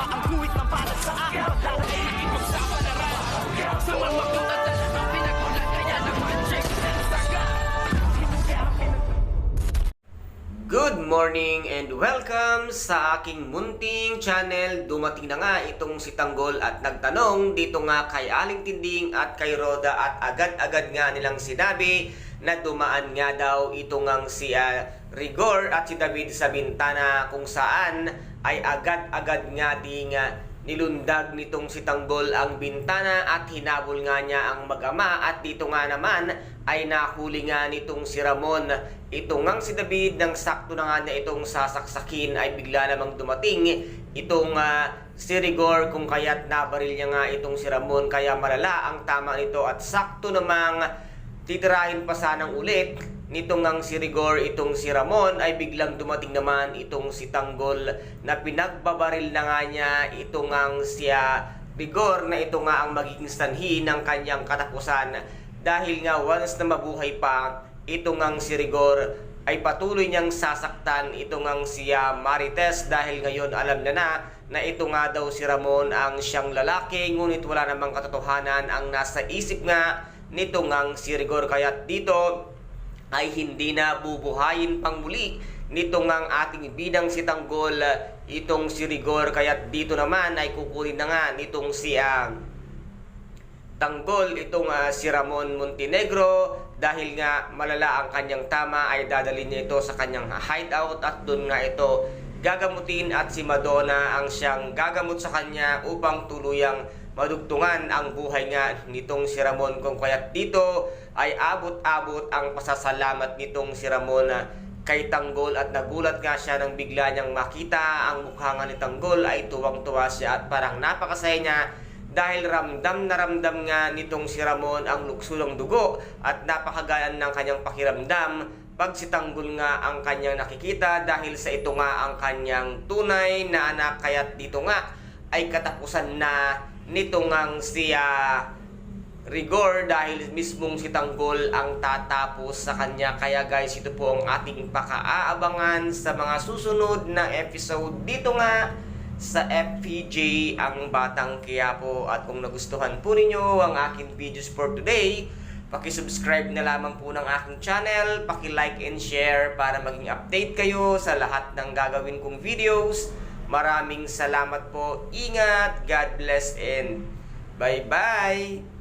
Ang guhit na para sa akin pagdadaig ipagsapalaran sa mga katatan ang pinagulat kaya naman check na saga. Good morning and welcome sa aking munting channel. Dumating na nga itong si Tanggol at nagtanong dito nga kay Aling Tinding at kay Roda at agad-agad nga nilang sinabi na dumaan nga daw ito ngang si Rigor at si David sa bintana kung saan ay agad-agad nga ding nilundag nitong si Tanggol ang bintana at hinabol nga niya ang mag-ama at dito nga naman ay nahuli nga nitong si Ramon. Ito ngang si David nang sakto na nga niya itong sasaksakin ay bigla namang dumating itong si Rigor kung kaya't nabaril niya nga itong si Ramon kaya malala ang tama nito at sakto namang titirahin pa sanang ulit nitong ngang si Rigor itong si Ramon ay biglang dumating naman itong si Tanggol na pinagbabaril na nga niya itong ngang si Rigor na ito nga ang magiging sanhi ng kanyang katapusan dahil nga once na mabuhay pa ito ngang si Rigor ay patuloy niyang sasaktan ito ngang si Marites dahil ngayon alam na ito nga daw si Ramon ang siyang lalaki ngunit wala namang katotohanan ang nasa isip nga nito ngang si Rigor kaya't dito ay hindi na bubuhayin pang muli nito ngang ating bidang si Tanggol itong si Rigor kaya't dito naman ay kukunin na nga nitong si Tanggol itong si Ramon Montenegro dahil nga malala ang kanyang tama ay dadalhin niya ito sa kanyang hideout at doon nga ito gagamutin at si Madonna ang siyang gagamot sa kanya upang tuluyang madugtungan ang buhay nga nitong si Ramon kung kaya't dito ay abot-abot ang pasasalamat nitong si Ramon kay Tanggol at nagulat nga siya nang bigla niyang makita ang mukha nga ni Tanggol ay tuwang-tuwa siya at parang napakasaya niya dahil ramdam na ramdam nga nitong si Ramon ang luksulang dugo at napakagaan ng kanyang pakiramdam pag si Tanggol nga ang kanyang nakikita dahil sa ito nga ang kanyang tunay na anak kaya't dito nga ay katapusan na nito ngang si Rigor dahil mismong si Tanggol ang tatapos sa kanya kaya guys ito po ang ating pakaaabangan sa mga susunod na episode dito nga sa FPJ ang Batang Quiapo at kung nagustuhan po ninyo ang aking videos for today paki-subscribe na lamang po ng aking channel, paki-like and share para maging update kayo sa lahat ng gagawin kong videos. Maraming salamat po. Ingat, God bless and bye-bye!